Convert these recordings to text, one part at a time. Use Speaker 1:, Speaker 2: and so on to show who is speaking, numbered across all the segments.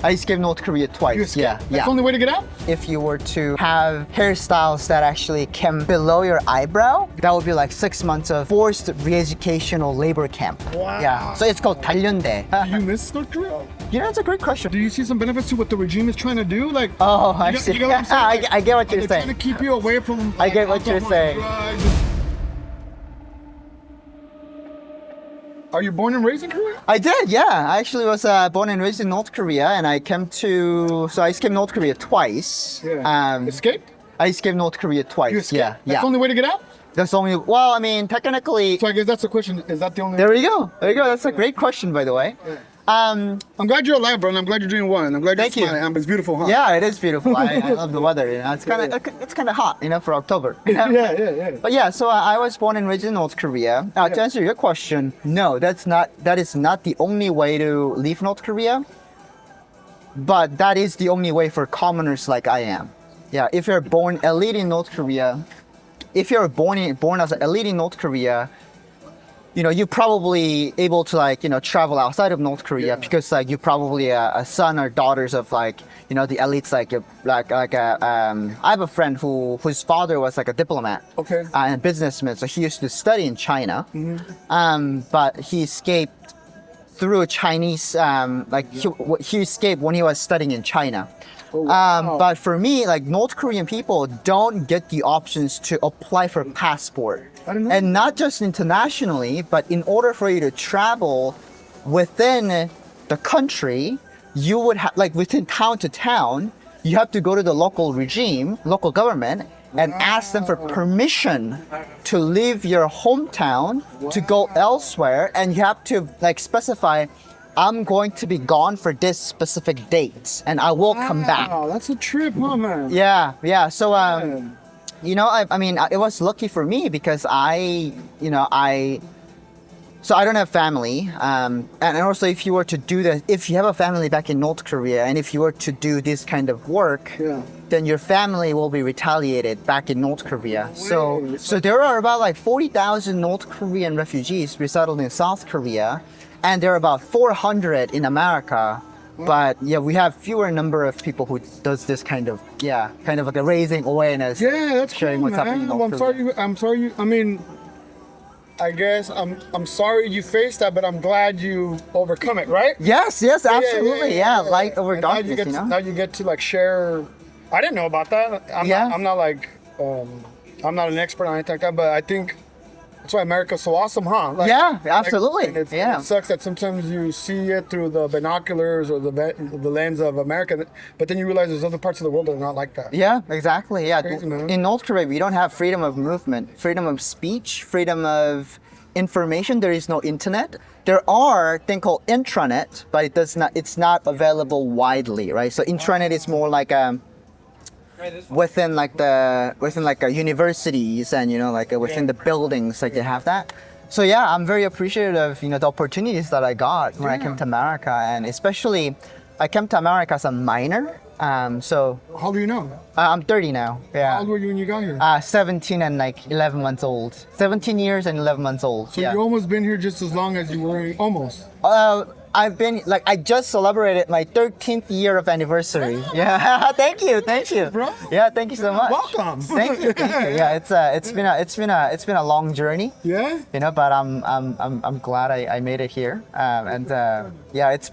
Speaker 1: I escaped North Korea twice.
Speaker 2: You escaped?
Speaker 1: Yeah,
Speaker 2: That's
Speaker 1: yeah.
Speaker 2: the only way to get out?
Speaker 1: If you were to have hairstyles that actually came below your eyebrow, that would be like 6 months of forced re-education or labor camp.
Speaker 2: Wow.
Speaker 1: Yeah. So it's called 단련대.
Speaker 2: Do you miss North Korea?
Speaker 1: You know, it's a great question.
Speaker 2: Do you see some benefits to what the regime is trying to do? Like,
Speaker 1: Oh, I see.
Speaker 2: you get what I'm saying? Like,
Speaker 1: I get what
Speaker 2: they're
Speaker 1: you're
Speaker 2: trying
Speaker 1: saying.
Speaker 2: to keep you away from.
Speaker 1: I get what you're
Speaker 2: alcohol
Speaker 1: saying.
Speaker 2: and drugs. Are you born and raised in Korea?
Speaker 1: I did, yeah. I actually was born and raised in North Korea, and I escaped North Korea twice.
Speaker 2: Escaped?
Speaker 1: I escaped North Korea twice.
Speaker 2: You escaped?
Speaker 1: Yeah,
Speaker 2: That's
Speaker 1: yeah.
Speaker 2: the only way to get out?
Speaker 1: That's the only. Well, I mean, technically.
Speaker 2: So I guess that's the question. Is that the only?
Speaker 1: There we go. There you go. That's a great question, by the way.
Speaker 2: I'm glad you're alive, bro, and I'm glad you're doing well, and I'm glad
Speaker 1: Thank
Speaker 2: you're
Speaker 1: you.
Speaker 2: smiling. It's beautiful, huh?
Speaker 1: Yeah, it is beautiful. I love the weather. You know, it's kind of hot, you know, for October. You know?
Speaker 2: Yeah.
Speaker 1: But yeah, so I was born and raised in North Korea. To answer your question, no, that is not the only way to leave North Korea. But that is the only way for commoners like I am. Yeah, if you're born elite in North Korea, if you're born as an elite in North Korea, you know, you're probably able to like, you know, travel outside of North Korea because like you're probably a son or daughters of like, you know, the elites. I have a friend whose father was like a diplomat, and businessman. So he used to study in China, but he escaped through Chinese. He escaped when he was studying in China. But for me, like North Korean people don't get the options to apply for passport. And not just internationally, but in order for you to travel within the country, you would have, like within town to town, you have to go to the local government, and ask them for permission to leave your hometown to go elsewhere. And you have to like specify, I'm going to be gone for this specific date, and I will come back.
Speaker 2: Wow, that's a trip, huh, man?
Speaker 1: Yeah. So, you know, I mean, it was lucky for me because I don't have family, and also if you were to do that, if you have a family back in North Korea, and if you were to do this kind of work, then your family will be retaliated back in North Korea. So there are about like 40,000 North Korean refugees resettled in South Korea, and there are about 400 in America. But yeah, we have fewer number of people who does this kind of like a raising awareness.
Speaker 2: Yeah, that's
Speaker 1: sharing
Speaker 2: cool,
Speaker 1: what's happening in North Korea.
Speaker 2: I'm sorry. I mean, I guess I'm sorry you faced that, but I'm glad you overcome it, right?
Speaker 1: Yes, absolutely. Yeah, light over
Speaker 2: And now
Speaker 1: darkness.
Speaker 2: you get now you get to like share. I didn't know about that. I'm not like I'm not an expert on anything like that, but I think that's why America's so awesome, huh? Like,
Speaker 1: yeah, absolutely.
Speaker 2: It sucks that sometimes you see it through the binoculars or the lens of America, but then you realize there's other parts of the world that are not like that.
Speaker 1: Yeah, exactly. Yeah,
Speaker 2: Crazy, man.
Speaker 1: In North Korea, we don't have freedom of movement, freedom of speech, freedom of information. There is no internet. There are thing called intranet, but it's not available widely, right? So intranet is more like within universities and, you know, like within the buildings, like they have that. So yeah, I'm very appreciative of, you know, the opportunities that I got when I came to America, and especially I came to America as a minor. So
Speaker 2: How old are you now?
Speaker 1: I'm 30 now. Yeah.
Speaker 2: How old were you when you got here?
Speaker 1: 17 and like 11 months old. 17 years and 11 months old.
Speaker 2: So you almost been here just as long as you were almost.
Speaker 1: I've been like, I just celebrated my 13th year of anniversary. Yeah, thank you,
Speaker 2: Bro.
Speaker 1: Yeah, thank you so much.
Speaker 2: Welcome.
Speaker 1: Thank you. Yeah, it's been a long journey.
Speaker 2: Yeah.
Speaker 1: You know, but I'm glad I made it here. Yeah, it's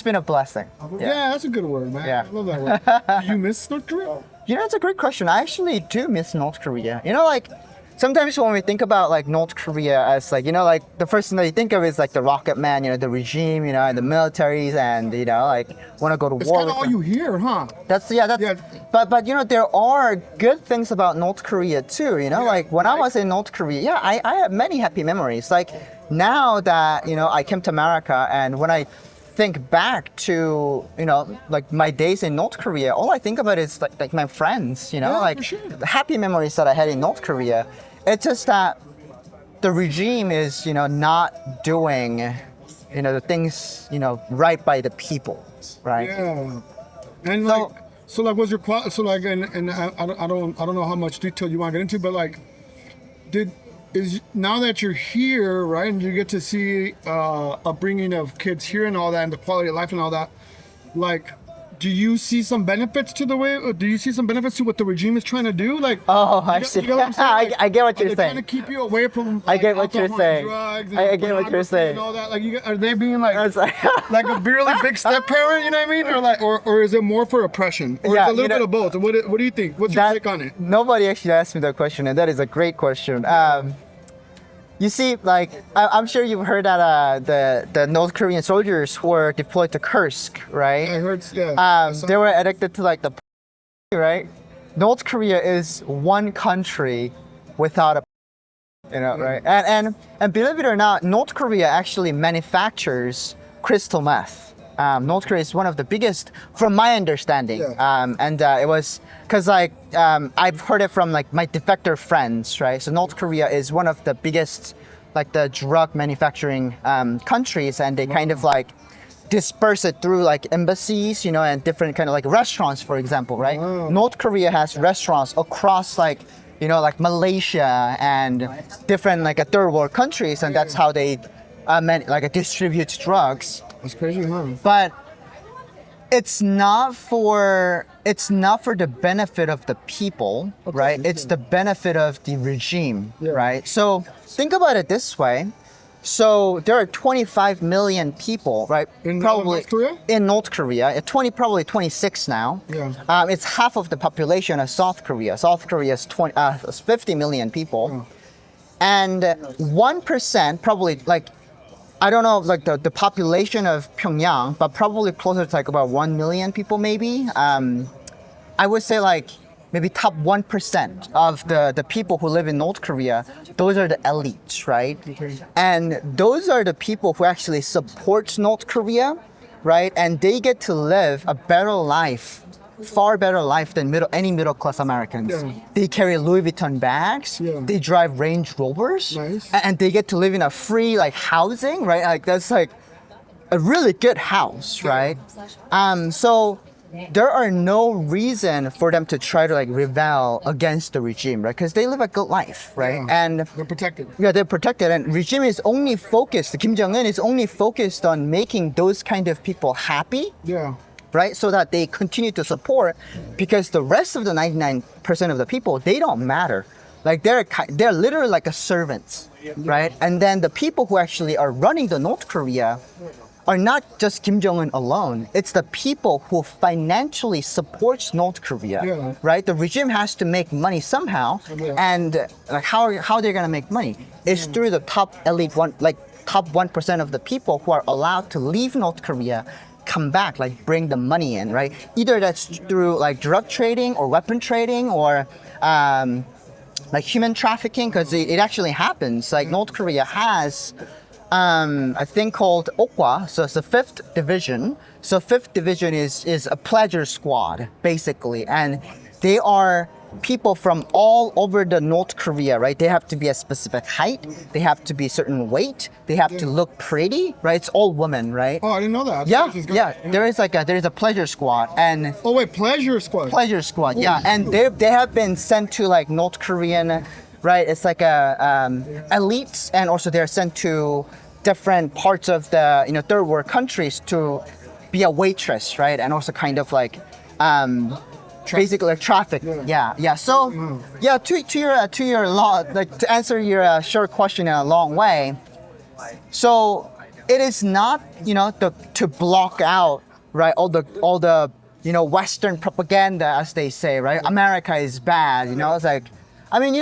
Speaker 1: been a blessing.
Speaker 2: Yeah, that's a good word, man.
Speaker 1: Yeah.
Speaker 2: I love that word. Do you miss North Korea?
Speaker 1: You know, it's a great question. I actually do miss North Korea. You know, like sometimes when we think about like North Korea as like, you know, like the first thing that you think of is like the rocket man, you know, the regime, you know, and the militaries, and, you know, like want to go to
Speaker 2: It's
Speaker 1: war
Speaker 2: kind of
Speaker 1: with
Speaker 2: all
Speaker 1: them.
Speaker 2: you hear, huh?
Speaker 1: Yeah. But you know, there are good things about North Korea too, you know, like when I was in North Korea, I have many happy memories. Like now that, you know, I came to America, and when I think back to, you know, like my days in North Korea, all I think about is like my friends, you know,
Speaker 2: Yeah,
Speaker 1: like
Speaker 2: for sure.
Speaker 1: the happy memories that I had in North Korea. It's just that the regime is, you know, not doing, you know, the things, you know, right by the people, right?
Speaker 2: Yeah. And what's your and I don't know how much detail you want to get into, but like, now that you're here, right, and you get to see upbringing of kids here and all that, and the quality of life and all that, like, do you see some benefits to the way? Do you see some benefits to what the regime is trying to do? Like,
Speaker 1: Oh, I see.
Speaker 2: you get what I'm saying? Like,
Speaker 1: I get what
Speaker 2: are
Speaker 1: you're
Speaker 2: they trying to
Speaker 1: saying.
Speaker 2: keep you away from?
Speaker 1: I get what you're
Speaker 2: alcohol and
Speaker 1: saying.
Speaker 2: drugs and
Speaker 1: I get what you're
Speaker 2: pornography
Speaker 1: saying.
Speaker 2: And all that. Like, are they being like,
Speaker 1: It's like-
Speaker 2: like a really big step parent? You know what I mean? Or like, or is it more for oppression? Or
Speaker 1: Yeah,
Speaker 2: is it a little
Speaker 1: you know-
Speaker 2: bit of both? What do you think? What's your
Speaker 1: That-
Speaker 2: take on it?
Speaker 1: Nobody actually asked me that question, and that is a great question. You see, like I'm sure you've heard that the North Korean soldiers who were deployed to Kursk, right?
Speaker 2: I heard, yeah.
Speaker 1: They were addicted to like the right. North Korea is one country without a right. And believe it or not, North Korea actually manufactures crystal meth. North Korea is one of the biggest, from my understanding.
Speaker 2: Yeah.
Speaker 1: It was because I've heard it from like my defector friends, right? So North Korea is one of the biggest, like the drug manufacturing countries, and they kind of like disperse it through like embassies, and different kind of like restaurants, for example, right?
Speaker 2: Wow.
Speaker 1: North Korea has restaurants across like like Malaysia and different like third world countries, and that's how they distribute drugs.
Speaker 2: It's crazy, huh?
Speaker 1: But it's not for the benefit of the people, right? It's the benefit of the regime, right? So think about it this way. So there are 25 million people, right?
Speaker 2: In North Korea?
Speaker 1: In North Korea, probably 26 now.
Speaker 2: Yeah.
Speaker 1: It's half of the population of South Korea. South Korea is 50 million people, and 1% probably like. I don't know, like the population of Pyongyang, but probably closer to like about 1 million people, maybe. I would say like maybe top 1% of the people who live in North Korea, those are the elites, right? And those are the people who actually support North Korea, right? And they get to live a better life, far better life than any middle class Americans.
Speaker 2: Yeah.
Speaker 1: They carry Louis Vuitton bags.
Speaker 2: Yeah.
Speaker 1: They drive Range Rovers.
Speaker 2: Nice.
Speaker 1: And they get to live in a free like housing, right? Like that's like a really good house, right? So there are no reason for them to try to like rebel against the regime, right? Because they live a good life, right?
Speaker 2: Yeah.
Speaker 1: And
Speaker 2: They're protected.
Speaker 1: yeah, they're protected, and regime is only focused. Kim Jong-un is only focused on making those kind of people happy,
Speaker 2: Yeah.
Speaker 1: right? So that they continue to support, because the rest of the 99% of the people, they don't matter. Like they're literally like a servants, right? And then the people who actually are running the North Korea are not just Kim Jong-un alone. It's the people who financially supports North Korea,
Speaker 2: Yeah.
Speaker 1: right? The regime has to make money somehow, and like how they're gonna make money is through the top 1% of the people who are allowed to leave North Korea, come back, like bring the money in, right? Either that's through like drug trading or weapon trading or like human trafficking, because it actually happens. Like North Korea has a thing called Okwa, so it's the 5th division. So 5th division is a pleasure squad, basically, and they are people from all over the North Korea, right? They have to be a specific height, they have to be a certain weight, they have to look pretty, right? It's all women, right?
Speaker 2: Oh, I didn't know that.
Speaker 1: Yeah. There is a pleasure squad, and
Speaker 2: Oh wait, pleasure squad.
Speaker 1: pleasure squad, yeah, and they have been sent to like North Korean, right? It's like elites, and also they're sent to different parts of the third world countries to be a waitress, right? And also kind of like basically like traffic. Yeah. So yeah, to your like to answer your short question in a long way. So it is not to block out, right, all the Western propaganda, as they say, right? America is bad, it's like, I mean,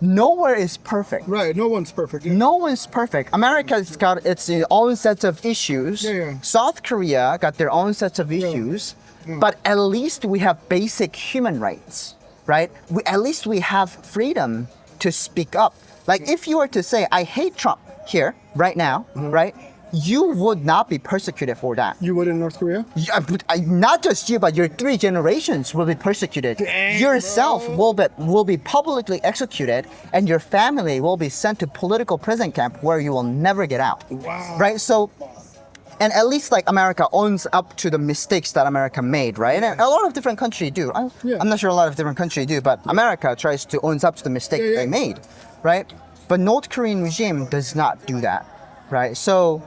Speaker 1: nowhere is perfect.
Speaker 2: Right, no one's perfect.
Speaker 1: No one's perfect. America's got its own sets of issues.
Speaker 2: Yeah.
Speaker 1: South Korea got their own sets of issues. But at least we have basic human rights, right? At least we have freedom to speak up. Like if you were to say, I hate Trump here, right now, right? You would not be persecuted for that.
Speaker 2: You would in North Korea?
Speaker 1: Not just you, but your 3 generations will be persecuted.
Speaker 2: Dang,
Speaker 1: Yourself
Speaker 2: bro.
Speaker 1: will be publicly executed, and your family will be sent to political prison camp where you will never get out.
Speaker 2: Wow.
Speaker 1: Right? So, and at least like America owns up to the mistakes that America made, right? And a lot of different countries do. I'm not sure a lot of different countries do, but America tries to own up to the mistake they made, right? But North Korean regime does not do that, right? So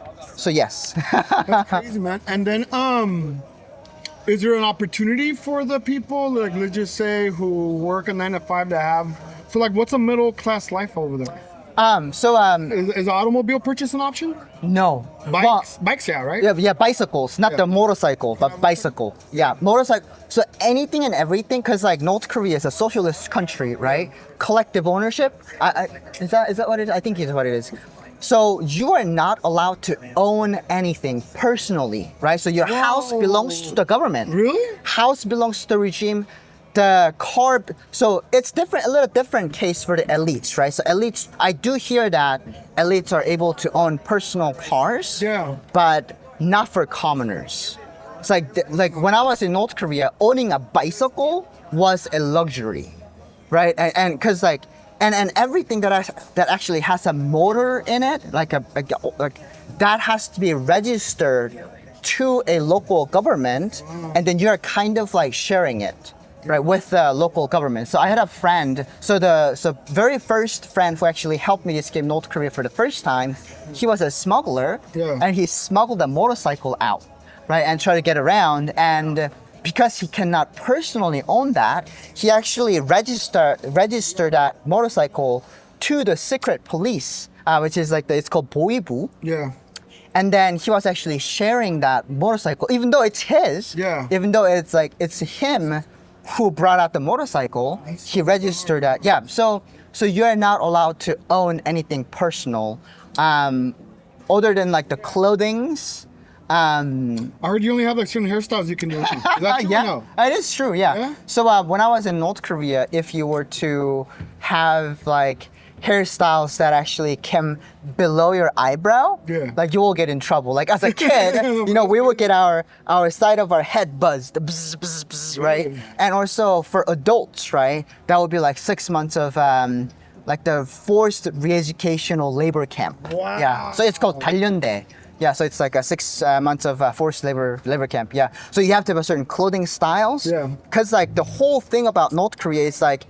Speaker 1: yes.
Speaker 2: That's crazy, man. And then Is there an opportunity for the people, like let's just say, who work a 9 to 5 to have? So like, what's a middle class life over there? Is automobile purchase an option?
Speaker 1: No.
Speaker 2: Bikes, yeah, right?
Speaker 1: Yeah, bicycles, not the motorcycle, but bicycle. Yeah, motorcycle. So anything and everything, because like North Korea is a socialist country, right? Collective ownership. Is that what it is? I think it's what it is. So you are not allowed to own anything personally, right? So your house belongs to the government.
Speaker 2: Really?
Speaker 1: House belongs to the regime. The car, so it's different, a little different case for the elites, right? So elites, I do hear that elites are able to own personal cars, but not for commoners. It's like when I was in North Korea, owning a bicycle was a luxury, right? And because like, and everything that actually has a motor in it, like that has to be registered to a local government, and then you're kind of like sharing it. Right, with the local government. So I had a friend, so very first friend who actually helped me escape North Korea for the first time, he was a smuggler, and he smuggled a motorcycle out, right, and tried to get around. And because he cannot personally own that, he actually registered that motorcycle to the secret police, which is like it's called 보위부.
Speaker 2: Yeah.
Speaker 1: And then he was actually sharing that motorcycle, even though it's his, even though it's him who brought out the motorcycle, he registered that. Yeah, so you're not allowed to own anything personal, other than like the clothings.
Speaker 2: I heard you only have like certain hairstyles you can do. Is that true?
Speaker 1: Yeah,
Speaker 2: or no?
Speaker 1: it is true. Yeah. So when I was in North Korea, if you were to have like hairstyles that actually came below your eyebrow, like you will get in trouble. Like as a kid, we would get our side of our head buzzed, bzz, bzz, bzz, right? And also for adults, right, that would be like 6 months of like the forced re-educational labor camp.
Speaker 2: Wow.
Speaker 1: Yeah. So it's called 단련대. Yeah, so it's like a 6 months of forced labor camp. Yeah. So you have to have a certain clothing styles.
Speaker 2: Yeah.
Speaker 1: Because like the whole thing about North Korea is like,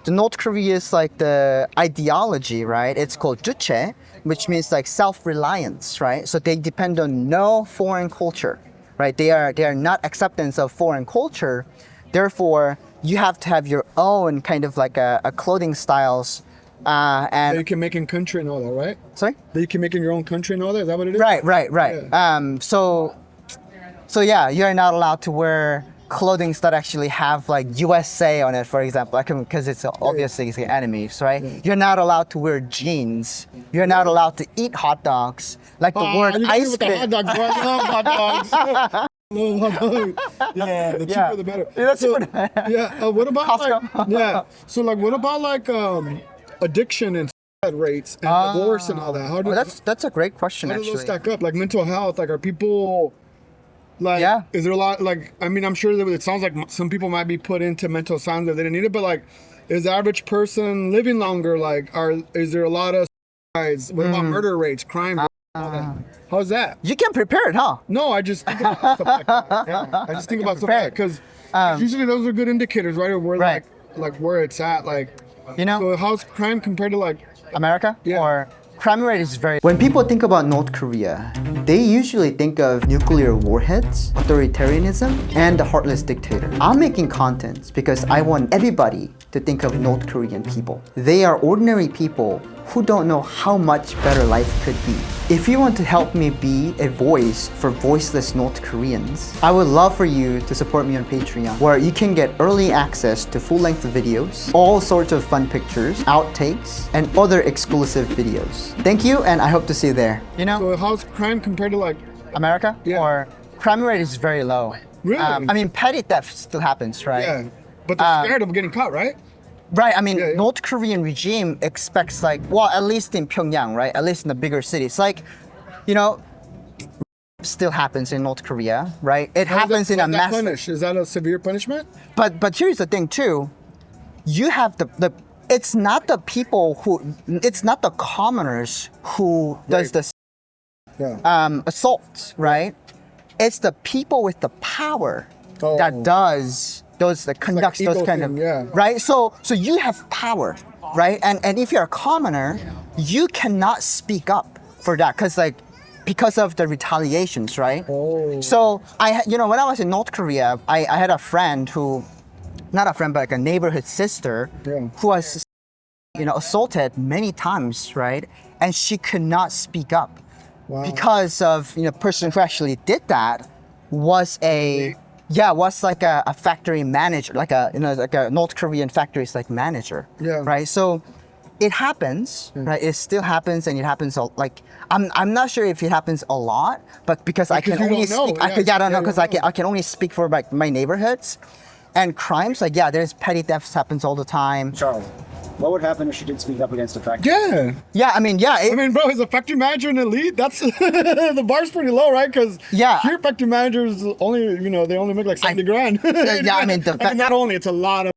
Speaker 1: the North Korea is like the ideology, right? It's called 주체, which means like self-reliance, right? So they depend on no foreign culture, right? They are not acceptance of foreign culture. Therefore, you have to have your own kind of like a clothing styles. And
Speaker 2: that you can make in country and all that, right?
Speaker 1: Sorry?
Speaker 2: That you can make in your own country and all that? Is that what it is?
Speaker 1: Right.
Speaker 2: Yeah.
Speaker 1: So yeah, you're not allowed to wear clothing that actually have like USA on it, for example, because it's obviously it's enemies, right? You're not allowed to wear jeans. You're not allowed to eat hot dogs. Like the word ice cream.
Speaker 2: Hot dogs, bro. I love hot dogs. Yeah, the cheaper the better. What about what about addiction and rates and divorce and all that?
Speaker 1: That's a great question.
Speaker 2: How do
Speaker 1: actually,
Speaker 2: those stack up? Like mental health, like are people like? Is there a lot? Like, I mean, I'm sure that it sounds like some people might be put into mental asylums if they didn't need it, but like, is the average person living longer? Like, is there a lot of suicides? What about murder rates, crime? All that? How's that?
Speaker 1: You can prepare it, huh?
Speaker 2: No, I just think about stuff like that. Yeah, I just think about stuff like that because usually those are good indicators, right? Of where like where it's at, like. So how's crime compared to like
Speaker 1: America? Or crime rate is very. When people think about North Korea, they usually think of nuclear warheads, authoritarianism, and a heartless dictator. I'm making content because I want everybody to think of North Korean people. They are ordinary people who don't know how much better life could be. If you want to help me be a voice for voiceless North Koreans, I would love for you to support me on Patreon, where you can get early access to full-length videos, all sorts of fun pictures, outtakes, and other exclusive videos. Thank you, and I hope to see you there.
Speaker 2: So how's crime compared to like
Speaker 1: America?
Speaker 2: Yeah.
Speaker 1: Or crime rate is very low.
Speaker 2: Really?
Speaker 1: I mean, petty theft still happens, right?
Speaker 2: Yeah, but they're scared of getting caught, right?
Speaker 1: Right, I mean, North Korean regime expects like, well, at least in Pyongyang, right? At least in the bigger cities. Like, still happens in North Korea, right? It happens in a mass.
Speaker 2: Is that a severe punishment?
Speaker 1: But here's the thing too. You have it's not the people it's not the commoners who does the assault, right? It's the people with the power that does those that conducts
Speaker 2: like
Speaker 1: those kind
Speaker 2: thing,
Speaker 1: of right. So you have power, right? And if you're a commoner, you cannot speak up for that because like because of the retaliations, right?
Speaker 2: Oh.
Speaker 1: So when I was in North Korea, I had a friend who, not a friend, but like a neighborhood sister,
Speaker 2: Yeah.
Speaker 1: who was, assaulted many times, right? And she could not speak up
Speaker 2: Wow.
Speaker 1: because of, person who actually did that was was like a factory manager, like a North Korean factory's like manager,
Speaker 2: Yeah.
Speaker 1: right? So it happens, right? It still happens, and it happens like I'm not sure if it happens a lot, but because I can
Speaker 2: you
Speaker 1: only
Speaker 2: don't know.
Speaker 1: speak,
Speaker 2: Yeah.
Speaker 1: I don't know,
Speaker 2: Yeah,
Speaker 1: because
Speaker 2: you don't
Speaker 1: I can only speak for like my neighborhoods, and crimes there's petty thefts happens all the time.
Speaker 3: Charles, what would happen if she did speak up against a factory?
Speaker 2: Yeah.
Speaker 1: Yeah, I mean,
Speaker 2: Bro, as a factory manager in elite, that's the bar's pretty low, right? Because
Speaker 1: Yeah.
Speaker 2: here factory managers only, they only make like 70 grand.
Speaker 1: yeah, I mean,
Speaker 2: not only it's a lot of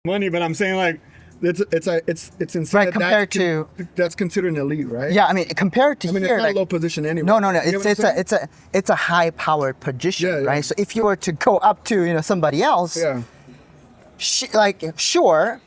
Speaker 2: money, but I'm saying like it's insane.
Speaker 1: Right, compared to-
Speaker 2: that's considered an elite, right?
Speaker 1: Yeah, I mean, compared to
Speaker 2: I mean,
Speaker 1: here,
Speaker 2: it's not
Speaker 1: like,
Speaker 2: a low position anyway.
Speaker 1: no,
Speaker 2: You get what I'm saying?
Speaker 1: it's a high powered position,
Speaker 2: Yeah, yeah.
Speaker 1: right? So if you were to go up to somebody else,
Speaker 2: Yeah.
Speaker 1: Sure,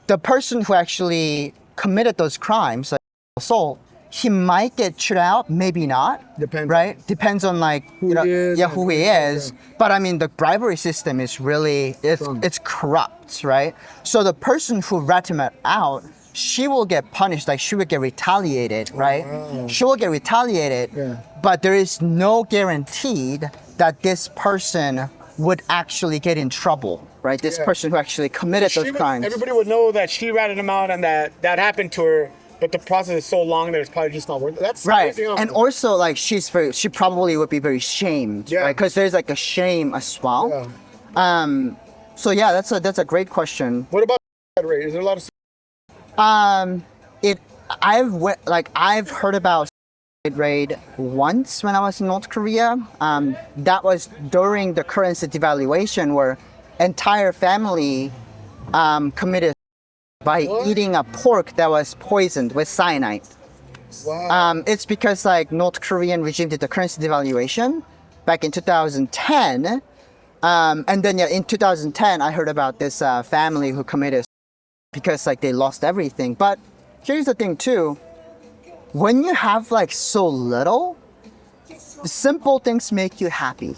Speaker 1: the person who actually committed those crimes, like assault, he might get chewed out, maybe not.
Speaker 2: Depends.
Speaker 1: Right? Depends on
Speaker 2: Who he is
Speaker 1: who he
Speaker 2: and-
Speaker 1: is. But I mean, the bribery system is really it's corrupt, right? So the person who rat him out, she will get punished, like she will get retaliated, right?
Speaker 2: Wow.
Speaker 1: She will get retaliated,
Speaker 2: Yeah.
Speaker 1: but there is no guaranteed that this person would actually get in trouble, right? This
Speaker 2: Yeah.
Speaker 1: person who actually committed those crimes.
Speaker 2: Everybody would know that she ratted him out and that happened to her, but the process is so long that it's probably just not worth it. That's
Speaker 1: Right,
Speaker 2: crazy.
Speaker 1: and also like she probably would be very shamed,
Speaker 2: Yeah.
Speaker 1: right? Because there's like a shame as well.
Speaker 2: Yeah.
Speaker 1: So yeah, that's a great question.
Speaker 2: What about suicide rate? Is there a lot of
Speaker 1: I've heard about suicide rate once when I was in North Korea. That was during the currency devaluation, where entire family committed by
Speaker 2: What?
Speaker 1: eating a pork that was poisoned with cyanide.
Speaker 2: wow?
Speaker 1: It's because like North Korean regime did the currency devaluation back in 2010, and then in 2010 I heard about this family who committed because like they lost everything. But here's the thing too: when you have like so little, simple things make you happy,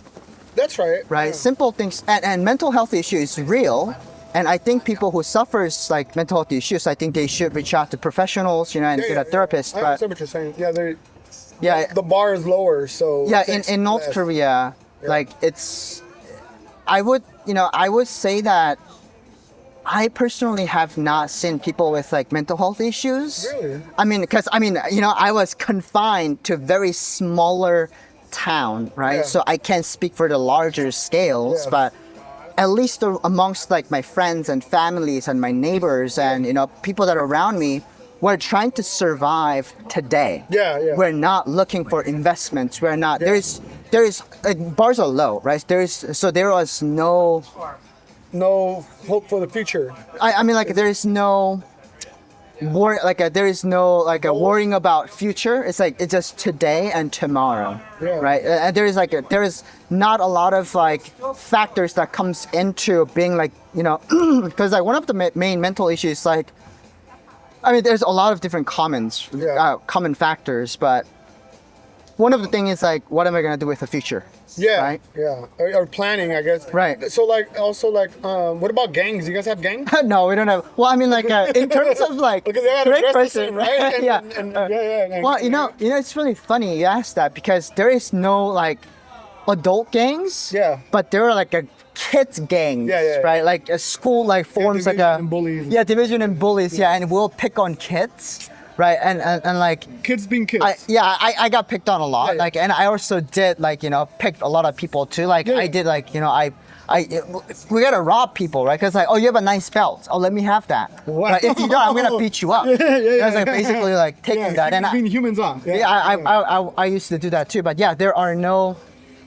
Speaker 2: That's right.
Speaker 1: right?
Speaker 2: Yeah.
Speaker 1: Simple things, and mental health issue is real. And I think people who suffers like mental health issues, I think they should reach out to professionals, and get a therapist.
Speaker 2: I
Speaker 1: But
Speaker 2: understand what you're saying. Yeah,
Speaker 1: yeah,
Speaker 2: the bar is lower, so
Speaker 1: yeah,
Speaker 2: it takes
Speaker 1: in North
Speaker 2: less.
Speaker 1: Korea, like I would say that I personally have not seen people with like mental health issues.
Speaker 2: Really?
Speaker 1: I mean, I was confined to a very smaller town, right?
Speaker 2: Yeah.
Speaker 1: So I can't speak for the larger scales,
Speaker 2: Yeah.
Speaker 1: but at least amongst like my friends and families and my neighbors and people that are around me, we're trying to survive today.
Speaker 2: Yeah, yeah.
Speaker 1: We're not looking for investments. We're not. There is like, bars are low, right? There was no.
Speaker 2: No hope for the future.
Speaker 1: I mean, like there is no. There is no like a worrying about future. It's like it's just today and tomorrow,
Speaker 2: Yeah.
Speaker 1: right? And there is not a lot of like factors that comes into being like because like one of the main mental issues like, I mean, there's a lot of different common factors, but one of the things is like, what am I gonna do with the future?
Speaker 2: Yeah,
Speaker 1: Right?
Speaker 2: yeah. Or planning, I guess.
Speaker 1: Right.
Speaker 2: So like, also like, what about gangs? You guys have gangs?
Speaker 1: No, we don't have. Well, I mean, like in terms of like,
Speaker 2: Because they gotta
Speaker 1: great
Speaker 2: dress the
Speaker 1: question,
Speaker 2: same, right? And,
Speaker 1: yeah.
Speaker 2: and
Speaker 1: Well, it's really funny you asked that because there is no like adult gangs.
Speaker 2: Yeah.
Speaker 1: But there are like a kids gangs,
Speaker 2: Yeah, yeah, yeah.
Speaker 1: right? Like a school like forms like
Speaker 2: division
Speaker 1: a
Speaker 2: and bullies.
Speaker 1: Yeah, division and bullies. Yeah, and we'll pick on kids, right? And like.
Speaker 2: kids being kids.
Speaker 1: I got picked on a lot,
Speaker 2: Yeah, yeah.
Speaker 1: like, and I also did like picked a lot of people too. Like
Speaker 2: Yeah.
Speaker 1: I did like we gotta rob people, right? Because like, oh, you have a nice belt, oh, let me have that.
Speaker 2: Wow.
Speaker 1: Right? If you don't, I'm gonna beat you up.
Speaker 2: yeah.
Speaker 1: That's like basically like taking
Speaker 2: yeah,
Speaker 1: that, and
Speaker 2: being humans on.
Speaker 1: I used to do that too. But yeah, there are no,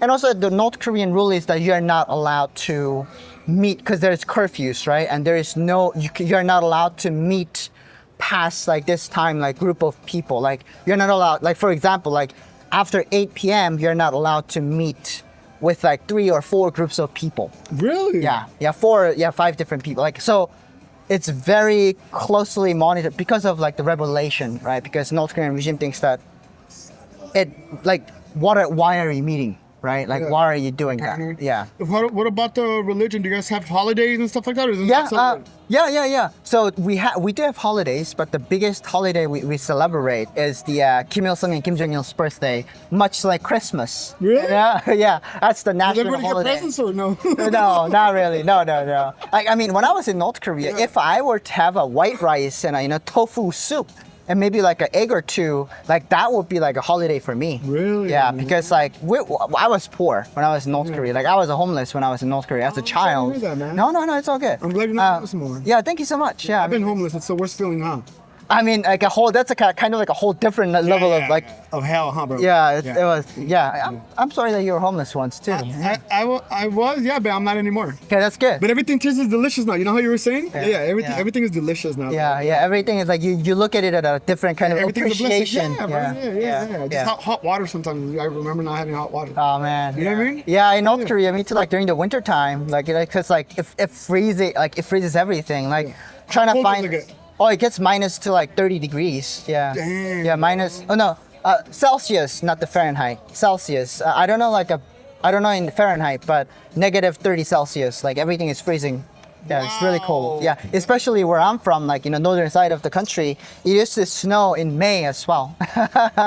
Speaker 1: and also the North Korean rule is that you are not allowed to meet because there's curfews, right? And there is no, you're not allowed to meet past like this time, like group of people. Like you're not allowed, like for example, like after 8 p.m. you're not allowed to meet with like 3 or 4 groups of people.
Speaker 2: Really?
Speaker 1: Yeah, 5 different people. Like so, it's very closely monitored because of like the revelation, right? Because North Korean regime thinks that it like why are you meeting, right? Like
Speaker 2: Yeah.
Speaker 1: why are you doing that?
Speaker 2: Partner.
Speaker 1: Yeah.
Speaker 2: What about the religion? Do you guys have holidays and stuff like that? Or is it not
Speaker 1: Yeah. So we do have holidays, but the biggest holiday we celebrate is the Kim Il Sung and Kim Jong Il's birthday, much like Christmas.
Speaker 2: Really?
Speaker 1: Yeah. That's the
Speaker 2: Does
Speaker 1: national
Speaker 2: everybody get
Speaker 1: holiday.
Speaker 2: presents or no?
Speaker 1: No, not really. No. Like, I mean, when I was in North Korea, if I were to have a white rice and a tofu soup and maybe like an egg or two, like that would be like a holiday for me.
Speaker 2: Really?
Speaker 1: Yeah, because like I was poor when I was in North Korea. Like I was a homeless when I was in North Korea as a child.
Speaker 2: hear that, man.
Speaker 1: No, it's all good.
Speaker 2: I'm glad you're not homeless more.
Speaker 1: Yeah, thank you so much. Yeah,
Speaker 2: I've been homeless. It's the worst feeling, huh?
Speaker 1: I mean, like that's a kind of like a whole different level of like.
Speaker 2: of hell, huh, bro?
Speaker 1: Yeah, it was. Yeah, I'm sorry that you were homeless once too.
Speaker 2: I was, yeah, but I'm not anymore.
Speaker 1: Okay, that's good.
Speaker 2: But everything tastes delicious now. You know how you were saying?
Speaker 1: Yeah.
Speaker 2: Everything is delicious now.
Speaker 1: Yeah, everything is like you look at it at a different kind of
Speaker 2: Everything's a blessing.
Speaker 1: appreciation.
Speaker 2: Yeah. Just hot water sometimes. I remember not having hot water.
Speaker 1: Oh man.
Speaker 2: You know what I mean?
Speaker 1: Yeah, in North Korea, me too. Like during the winter time, like because like if it freezes everything. Like trying to
Speaker 2: cold does
Speaker 1: find.
Speaker 2: it get?
Speaker 1: Oh, it gets minus to like 30 degrees. Yeah.
Speaker 2: Damn.
Speaker 1: Yeah, minus. Oh no, Celsius, not the Fahrenheit. Celsius. I don't know I don't know in Fahrenheit, but negative 30 Celsius. Like everything is freezing. Yeah, it's really cold. Yeah, especially where I'm from, like northern side of the country, it used to snow in May as well.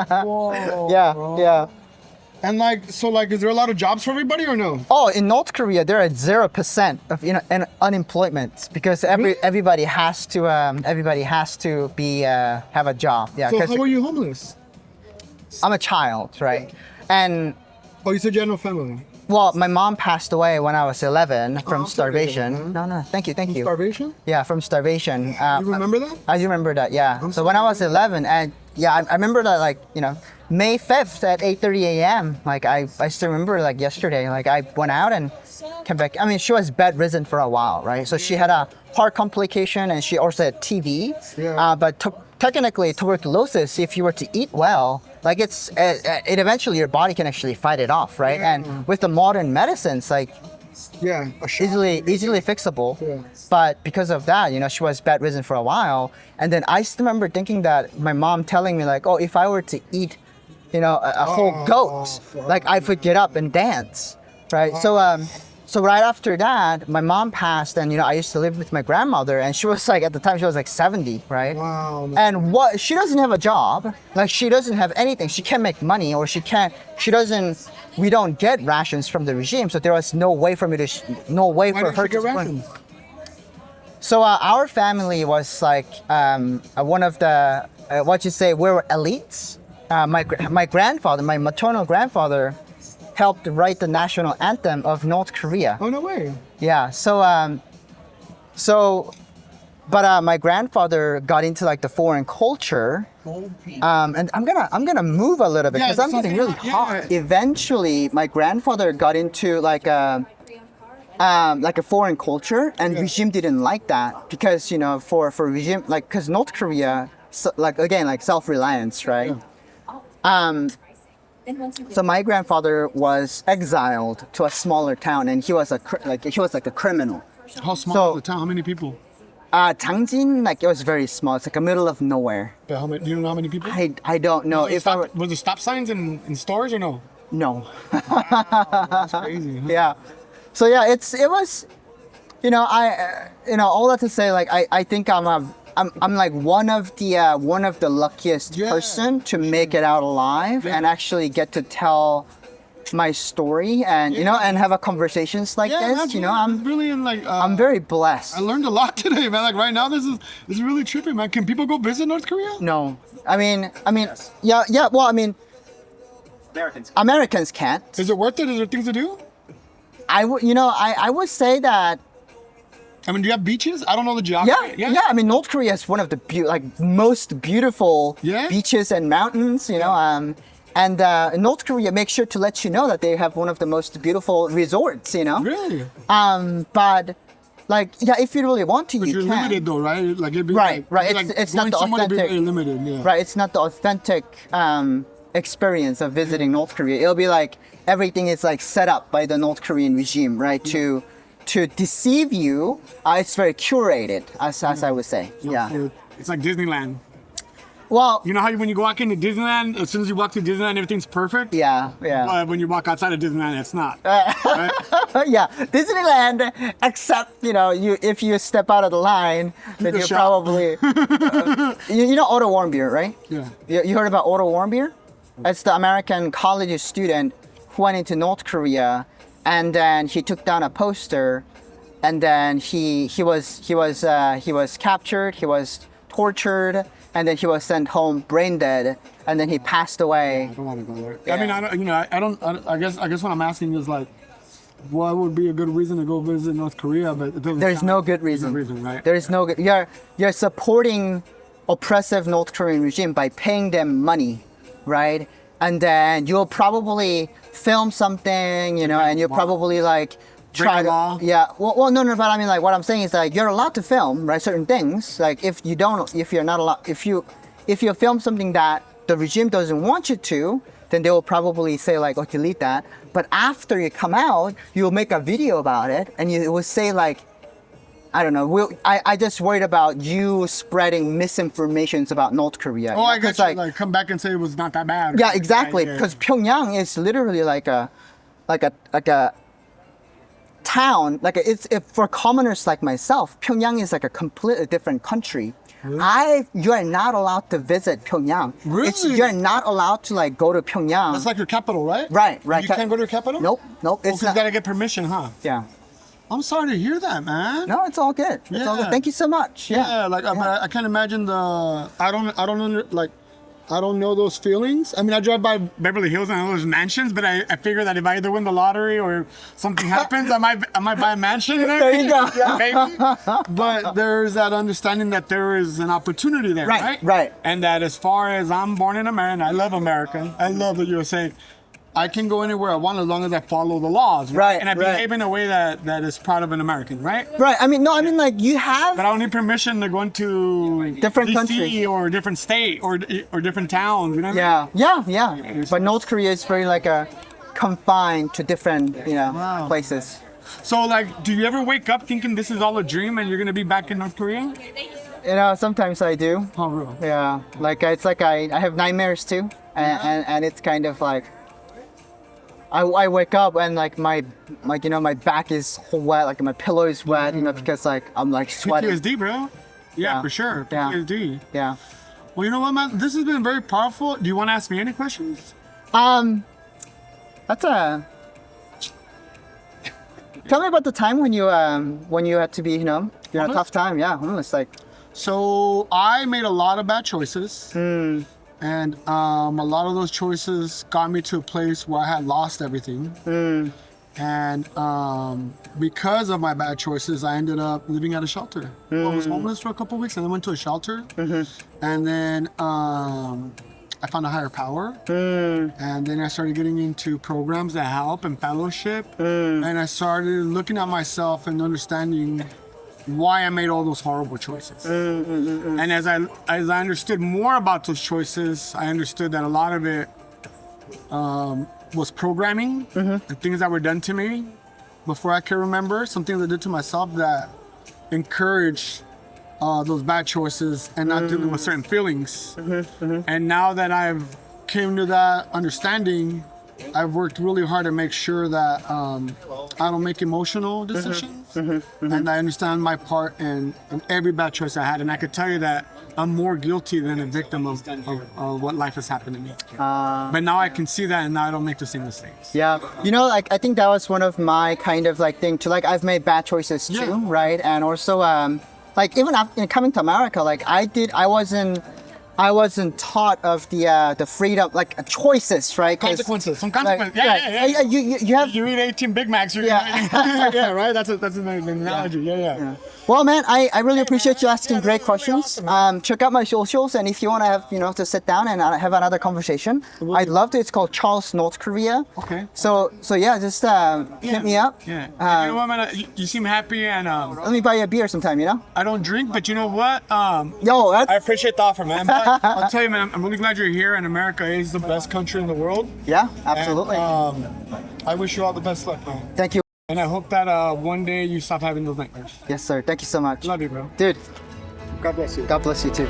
Speaker 2: Whoa,
Speaker 1: Yeah,
Speaker 2: bro.
Speaker 1: yeah.
Speaker 2: And is there a lot of jobs for everybody or no?
Speaker 1: Oh, in North Korea, there are 0% of unemployment because everybody has to be have a job. Yeah,
Speaker 2: So
Speaker 1: 'cause
Speaker 2: how are you homeless?
Speaker 1: I'm a child, right? And
Speaker 2: Oh, you said you had no family.
Speaker 1: well, my mom passed away when I was 11 from
Speaker 2: I'm sorry to hear
Speaker 1: starvation.
Speaker 2: that.
Speaker 1: No, thank you.
Speaker 2: Starvation?
Speaker 1: Yeah, from starvation.
Speaker 2: You remember that?
Speaker 1: I do remember that. Yeah.
Speaker 2: I'm
Speaker 1: So when I was 11, and yeah, I remember that like May 5th at 8:30 a.m. Like I still remember like yesterday. Like I went out and came back. I mean, she was bedridden for a while, right? So she had a heart complication and she also had TB.
Speaker 2: Yeah.
Speaker 1: But technically, tuberculosis, if you were to eat well, like it eventually your body can actually fight it off, right?
Speaker 2: Yeah.
Speaker 1: And with the modern medicines, like
Speaker 2: Yeah. A shot.
Speaker 1: easily fixable.
Speaker 2: Yeah.
Speaker 1: But because of that, she was bedridden for a while. And then I still remember thinking that my mom telling me like, oh, if I were to eat, a whole goat, like I would get up and dance, right? So right after that, my mom passed, and I used to live with my grandmother, and she was like at the time she was like 70, right?
Speaker 2: Wow. Man.
Speaker 1: And she doesn't have a job, like she doesn't have anything. She can't make money, or we don't get rations from the regime, so there was no way for
Speaker 2: Why
Speaker 1: her
Speaker 2: didn't
Speaker 1: to
Speaker 2: you get
Speaker 1: support-
Speaker 2: rations?
Speaker 1: So our family was like one of the we were elites. My grandfather, my maternal grandfather, helped write the national anthem of North Korea.
Speaker 2: Oh, no way.
Speaker 1: Yeah. But my grandfather got into like the foreign culture. And I'm gonna move a little bit
Speaker 2: Yeah,
Speaker 1: because I'm getting really
Speaker 2: yeah.
Speaker 1: hot. Eventually, my grandfather got into like a foreign culture, and regime didn't like that because for regime, like because North Korea, like self-reliance, right? So my grandfather was exiled to a smaller town, and he was a criminal.
Speaker 2: How small
Speaker 1: So-
Speaker 2: is the town? How many people?
Speaker 1: Changjin, like it was very small. It's like a middle of nowhere.
Speaker 2: Yeah, do you know how many people?
Speaker 1: I don't know if I were,
Speaker 2: Was there stop signs in stores or no?
Speaker 1: no.
Speaker 2: That's crazy. Huh?
Speaker 1: Yeah. So yeah, it was, all that to say, like I think I'm like one of the luckiest
Speaker 2: Yeah,
Speaker 1: person to make it out alive and actually get to tell my story and and have a conversations like this.
Speaker 2: That's
Speaker 1: I'm
Speaker 2: really in like.
Speaker 1: I'm very blessed.
Speaker 2: I learned a lot today, man. Like right now, this is really trippy, man. Can people go visit North Korea?
Speaker 1: No, I mean, yeah. Well, I mean, Americans can't.
Speaker 2: Is it worth it? Is there things to do?
Speaker 1: I would say that.
Speaker 2: I mean, do you have beaches? I don't know the geography.
Speaker 1: Yeah. I mean, North Korea is one of the most beautiful
Speaker 2: Yeah?
Speaker 1: beaches and mountains. And North Korea makes sure to let you know that they have one of the most beautiful resorts.
Speaker 2: Really?
Speaker 1: But like, yeah, if you really want to,
Speaker 2: But
Speaker 1: you
Speaker 2: you're
Speaker 1: can.
Speaker 2: limited though, right? Like it'd be
Speaker 1: Right.
Speaker 2: it'd be
Speaker 1: It's not
Speaker 2: going
Speaker 1: the
Speaker 2: somewhere would be
Speaker 1: authentic.
Speaker 2: very limited. Yeah.
Speaker 1: Right. It's not the authentic experience of visiting North Korea. It'll be like everything is like set up by the North Korean regime, right? To deceive you. It's very curated, as I would say. Yeah.
Speaker 2: It's like Disneyland.
Speaker 1: Well,
Speaker 2: You know how when you walk into Disneyland, as soon as you walk to Disneyland, everything's perfect?
Speaker 1: yeah.
Speaker 2: But when you walk outside of Disneyland, it's not. Right?
Speaker 1: Yeah, Disneyland. Except if you step out of the line, then
Speaker 2: The
Speaker 1: you're
Speaker 2: shop.
Speaker 1: probably you know Otto Warmbier, right?
Speaker 2: Yeah.
Speaker 1: You heard about Otto Warmbier? It's the American college student who went into North Korea, and then he took down a poster, and then he was captured, he was tortured, and then he was sent home brain dead, and then he passed away.
Speaker 2: I don't want to go there.
Speaker 1: Yeah.
Speaker 2: I mean, I guess what I'm asking is like, what would be a good reason to go visit North Korea? But it doesn't
Speaker 1: There's
Speaker 2: sound
Speaker 1: no
Speaker 2: like
Speaker 1: good
Speaker 2: there's a
Speaker 1: reason.
Speaker 2: right?
Speaker 1: There is no good. You're supporting oppressive North Korean regime by paying them money, right? And then you'll probably film something, and you'll probably like try
Speaker 2: the law?
Speaker 1: to. Yeah. Well, no, but I mean, like, what I'm saying is like you're allowed to film, right? Certain things. Like if you're not allowed, if you film something that the regime doesn't want you to, then they will probably say like, oh, delete that. But after you come out, you'll make a video about it, and you will say like, I don't know. I just worried about you spreading misinformations about North Korea.
Speaker 2: Oh, I guess
Speaker 1: like,
Speaker 2: like come back and say it was not that bad.
Speaker 1: yeah, exactly.
Speaker 2: Yeah, yeah.
Speaker 1: Because Pyongyang is literally like a town. For commoners like myself, Pyongyang is like a completely different country. You are not allowed to visit Pyongyang.
Speaker 2: Really?
Speaker 1: You're not allowed to like go to Pyongyang.
Speaker 2: That's like your capital, right?
Speaker 1: Right.
Speaker 2: You can't go to your capital?
Speaker 1: Nope.
Speaker 2: Oh,
Speaker 1: It's
Speaker 2: you
Speaker 1: not.
Speaker 2: gotta get permission, huh?
Speaker 1: Yeah.
Speaker 2: I'm sorry to hear that, man.
Speaker 1: No, it's all good. It's all good.
Speaker 2: Yeah.
Speaker 1: Thank you so much.
Speaker 2: Yeah, like but I can't imagine I don't know those feelings. I mean, I drive by Beverly Hills and all those mansions, but I figure that if I either win the lottery or something happens, I might buy a mansion there.
Speaker 1: There you go.
Speaker 2: Yeah, maybe. But there's that understanding that there is an opportunity there,
Speaker 1: Right,
Speaker 2: right?
Speaker 1: right.
Speaker 2: And that as far as I'm born in America, I love America. I love the USA. I can go anywhere I want as long as I follow the laws,
Speaker 1: Right,
Speaker 2: And I
Speaker 1: right.
Speaker 2: behave in a way that is proud of an American, right?
Speaker 1: Right. I mean, like you have.
Speaker 2: But I don't need permission to go into
Speaker 1: Different
Speaker 2: DC
Speaker 1: country.
Speaker 2: or a different state or different towns. You know what I mean?
Speaker 1: Yeah. But North Korea is very like confined to different,
Speaker 2: Wow.
Speaker 1: places.
Speaker 2: So, like, do you ever wake up thinking this is all a dream and you're gonna be back in North Korea?
Speaker 1: Sometimes I do.
Speaker 2: Oh, real?
Speaker 1: Yeah. Like it's like I have nightmares too, and it's kind of like. I wake up and like my back is wet, like my pillow is wet, because like I'm like sweating.
Speaker 2: PTSD, bro. Yeah, for sure.
Speaker 1: Yeah.
Speaker 2: PTSD.
Speaker 1: Yeah.
Speaker 2: Well, you know what, man? This has been very powerful. Do you want to ask me any questions?
Speaker 1: That's a. Tell me about the time when you had to be, you're in a tough time. Yeah, it's like.
Speaker 2: So I made a lot of bad choices. And a lot of those choices got me to a place where I had lost everything. And because of my bad choices, I ended up living at a shelter. I was homeless for a couple of weeks and then went to a shelter. And then I found a higher power. And then I started getting into programs that help and fellowship. And I started looking at myself and understanding why I made all those horrible choices. And as I understood more about those choices, I understood that a lot of it was programming and things that were done to me before I could remember, some things I did to myself that encouraged those bad choices and not dealing with certain feelings. And now that I've came to that understanding, I've worked really hard to make sure that I don't make emotional decisions, and I understand my part in every bad choice I had. And I could tell you that I'm more guilty than a victim of what life has happened to me. But now I can see that, and now I don't make the same mistakes.
Speaker 1: Yeah, like I think that was one of my kind of like thing too. Like I've made bad choices too,
Speaker 2: Yeah.
Speaker 1: right? And also, like even after coming to America, like I wasn't taught of the freedom, like choices, right? 'Cause,
Speaker 2: Consequences, some
Speaker 1: like,
Speaker 2: consequences. Yeah.
Speaker 1: You have.
Speaker 2: You eat 18 Big Macs.
Speaker 1: Yeah.
Speaker 2: Yeah, right. That's an analogy. Yeah.
Speaker 1: Well, man, I really appreciate you asking great questions. Check out my socials, and if you want to have to sit down and have another conversation, I'd love to. It's called Charles North Korea.
Speaker 2: Okay.
Speaker 1: So yeah, just hit me up.
Speaker 2: Yeah. You know what, man? You seem happy, and
Speaker 1: Let me buy you a beer sometime.
Speaker 2: I don't drink, but you know what?
Speaker 1: Yo,
Speaker 2: I appreciate the offer, man. But I'll tell you, man, I'm really glad you're here, and America is the best country in the world.
Speaker 1: yeah, absolutely.
Speaker 2: And, I wish you all the best luck, man.
Speaker 1: Thank you.
Speaker 2: And I hope that one day you stop having those nightmares.
Speaker 1: Yes, sir. Thank you so much.
Speaker 2: Love you, bro.
Speaker 1: Dude,
Speaker 2: God bless you.
Speaker 1: God bless you too.